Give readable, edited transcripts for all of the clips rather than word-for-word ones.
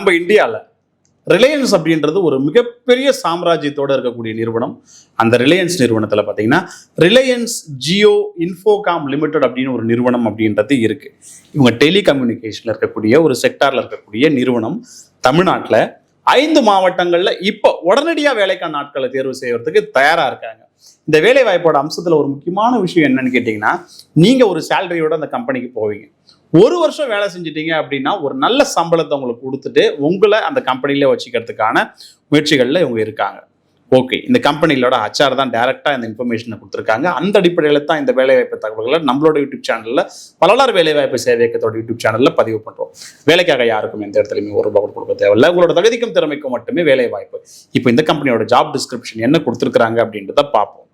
நம்ம இந்தியாவில் ரிலையன்ஸ் அப்படின்றது ஒரு மிகப்பெரிய சாம்ராஜ்யத்தோடு இருக்கக்கூடிய நிறுவனம். அந்த ரிலையன்ஸ் நிறுவனத்தில் பார்த்தீங்கன்னா ரிலையன்ஸ் ஜியோ இன்ஃபோகாம் லிமிடெட் அப்படின்னு ஒரு நிறுவனம் அப்படின்றது இருக்கு. இவங்க டெலிகம்யூனிகேஷனில் இருக்கக்கூடிய ஒரு செக்டாரில் இருக்கக்கூடிய நிறுவனம். தமிழ்நாட்டில் 5 மாவட்டங்களில் இப்போ உடனடியாக வேலைக்கான நாட்களை தேர்வு செய்வதற்கு தயாராக இருக்காங்க. இந்த வேலை வாய்ப்போட அம்சத்தில் ஒரு முக்கியமான விஷயம் என்னன்னு கேட்டிங்கன்னா, நீங்கள் ஒரு சேலரியோட அந்த கம்பெனிக்கு போவீங்க. 1 வருஷம் வேலை செஞ்சிட்டீங்க அப்படின்னா ஒரு நல்ல சம்பளத்தை உங்களுக்கு கொடுத்துட்டு உங்களை அந்த கம்பெனிலே வச்சுக்கிறதுக்கான முயற்சிகளில் இவங்க இருக்காங்க. ஓகே, இந்த கம்பெனியோட HR தான் டைரக்டாக இந்த இன்ஃபர்மேஷனை கொடுத்துருக்காங்க. அந்த அடிப்படையில் தான் இந்த வேலைவாய்ப்பு தகவல்களை நம்மளோட யூடியூப் சேனலில் பலர் வேலைவாய்ப்பு சேவை இயக்கத்தோட யூடியூப் சேனலில் பதிவு பண்ணுறோம். வேலைக்காக யாருக்கும் எந்த இடத்துலையுமே ₹1 கொடுக்க தேவையில்லை. உங்களோட தகுதிக்கும் திறமைக்கும் மட்டுமே வேலை வாய்ப்பு. இப்போ இந்த கம்பெனியோட ஜாப் டிஸ்கிரிப்ஷன் என்ன கொடுத்துருக்காங்க அப்படின்றத பார்ப்போம்.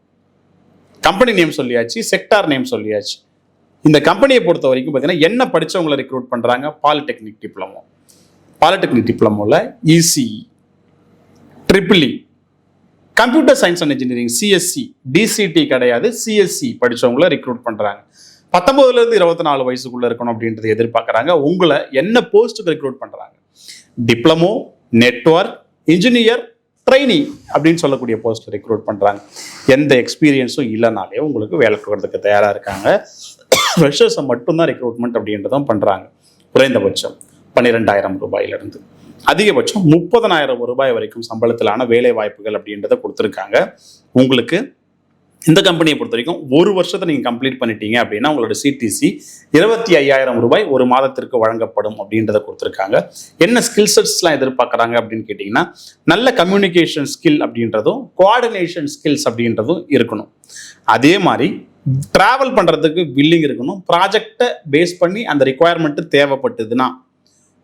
கம்பெனி நேம் சொல்லியாச்சு, செக்டார் நேம் சொல்லியாச்சு. இந்த கம்பெனியை பொறுத்த வரைக்கும் பார்த்தீங்கன்னா என்ன படித்தவங்களை ரெக்ரூட் பண்ணுறாங்க? Polytechnic diploma. பாலிடெக்னிக் டிப்ளமோவில் ECE, EEE, computer science and engineering CSC, DCT கிடையாது, CSC படித்தவங்களை ரெக்ரூட் பண்ணுறாங்க. 19லேருந்து 24 வயசுக்குள்ளே இருக்கணும் அப்படின்றத எதிர்பார்க்குறாங்க. உங்களை என்ன போஸ்ட்டுக்கு ரெக்ரூட் பண்ணுறாங்க? டிப்ளமோ, நெட்வொர்க், இன்ஜினியர், ட்ரைனி அப்படின்னு சொல்லக்கூடிய போஸ்ட் ரெக்ரூட் பண்ணுறாங்க. எந்த எக்ஸ்பீரியன்ஸும் இல்லைனாலே உங்களுக்கு வேலை கொடுக்கறதுக்கு தயாராக இருக்காங்க. ஃப்ரெஷர்ஸை மட்டும்தான் ரெக்ரூட்மெண்ட் அப்படின்றதும் பண்ணுறாங்க. குறைந்தபட்சம் ₹12,000 அதிகபட்சம் ₹30,000 வரைக்கும் சம்பளத்திலான வேலை வாய்ப்புகள் அப்படின்றத கொடுத்துருக்காங்க. உங்களுக்கு இந்த கம்பெனியை பொறுத்த வரைக்கும் 1 வருஷத்தை நீங்கள் கம்ப்ளீட் பண்ணிட்டீங்க அப்படின்னா உங்களோட CTC ₹25,000 ஒரு மாதத்திற்கு வழங்கப்படும் அப்படின்றத கொடுத்துருக்காங்க. என்ன ஸ்கில் செட்ஸ்லாம் எதிர்பார்க்குறாங்க அப்படின்னு கேட்டிங்கன்னா, நல்ல கம்யூனிகேஷன் ஸ்கில் அப்படின்றதும் கோஆர்டினேஷன் ஸ்கில்ஸ் அப்படின்றதும் இருக்கணும். அதே மாதிரி ட்ராவல் பண்ணுறதுக்கு வில்லிங் இருக்கணும். ப்ராஜெக்டை பேஸ் பண்ணி அந்த ரிக்குவயர்மெண்ட்டு தேவைப்பட்டதுன்னா,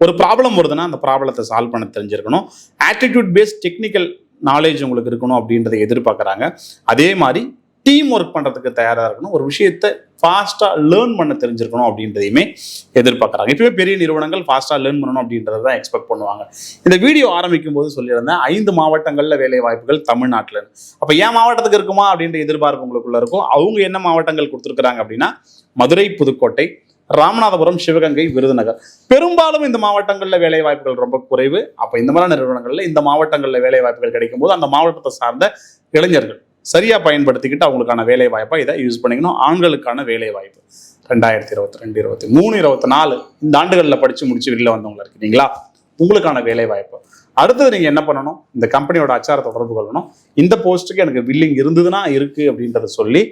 ஒரு ப்ராப்ளம் வருதுன்னா அந்த ப்ராப்ளத்தை சால்வ் பண்ண தெரிஞ்சிருக்கணும். ஆட்டிடியூட் பேஸ்ட் டெக்னிக்கல் நாலேஜ் உங்களுக்கு இருக்கணும் அப்படின்றத எதிர்பார்க்குறாங்க. அதே மாதிரி டீம் ஒர்க் பண்ணுறதுக்கு தயாராக இருக்கணும். ஒரு விஷயத்தை ஃபாஸ்ட்டாக லேர்ன் பண்ண தெரிஞ்சிருக்கணும் அப்படின்றதையுமே எதிர்பார்க்குறாங்க. இப்போவே பெரிய நிறுவனங்கள் ஃபாஸ்ட்டாக லேர்ன் பண்ணணும் அப்படின்றத தான் எக்ஸ்பெக்ட் பண்ணுவாங்க. இந்த வீடியோ ஆரம்பிக்கும் போது சொல்லியிருந்தேன் 5 மாவட்டங்களில் வேலை வாய்ப்புகள் தமிழ்நாட்டில். அப்போ என் மாவட்டத்துக்கு இருக்குமா அப்படின்ற எதிர்பார்ப்பு உங்களுக்குள்ள இருக்கும். அவங்க என்ன மாவட்டங்கள் கொடுத்துருக்குறாங்க அப்படின்னா, மதுரை, புதுக்கோட்டை, ராமநாதபுரம், சிவகங்கை, விருதுநகர். பெரும்பாலும் இந்த மாவட்டங்களில் வேலை வாய்ப்புகள் ரொம்ப குறைவு. அப்போ இந்த மாதிரி நிறுவனங்களில் இந்த மாவட்டங்களில் வேலை வாய்ப்புகள் கிடைக்கும் போது அந்த மாவட்டத்தை சார்ந்த இளைஞர்கள் சரியா பயன்படுத்திக்கிட்டு அவங்களுக்கான வேலை வாய்ப்பா இதை யூஸ் பண்ணிக்கணும். ஆண்களுக்கான வேலை வாய்ப்பு 2022, 23, 24 இந்த ஆண்டுகளில் படித்து முடிச்சு வெளியில் வந்தவங்க இருக்கிறீங்களா, உங்களுக்கான வேலை வாய்ப்பு. அடுத்தது நீங்கள் என்ன பண்ணணும்? இந்த கம்பெனியோட HR தொடர்பு கொள்ளணும். இந்த போஸ்ட்டுக்கு எனக்கு வில்லிங் இருந்ததுன்னா இருக்கு அப்படின்றத சொல்லி,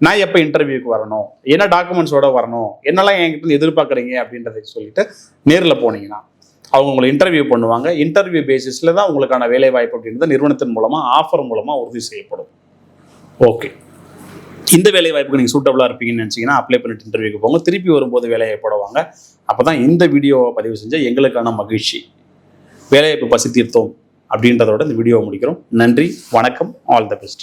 நான் எப்போ இன்டர்வியூக்கு வரணும், என்ன டாக்குமெண்ட்ஸோட வரணும், என்னெல்லாம் என்கிட்ட எதிர்பார்க்குறீங்க அப்படின்றத சொல்லிட்டு நேரில் போனீங்கன்னா அவங்க உங்களை இன்டர்வியூ பண்ணுவாங்க. இன்டர்வியூ பேசிஸில் தான் உங்களுக்கான வேலை வாய்ப்பு அப்படின்றது நிறுவனத்தின் மூலமாக ஆஃபர் மூலமாக உறுதி செய்யப்படும். ஓகே, இந்த வேலை வாய்ப்புக்கு நீங்கள் சூட்டபுளாக இருப்பீங்கன்னு நினச்சிங்கன்னா அப்ளை பண்ணிட்டு இன்டர்வியூக்கு போங்க. திருப்பி வரும்போது வேலையை போடுவாங்க. அப்போ தான் இந்த வீடியோவை பதிவு செஞ்சால் எங்களுக்கான மகிழ்ச்சி. வேலைவாய்ப்பு பசி தீர்த்தோம் அப்படின்றதோட இந்த வீடியோவை முடிக்கிறோம். நன்றி, வணக்கம், ஆல் த பெஸ்ட்.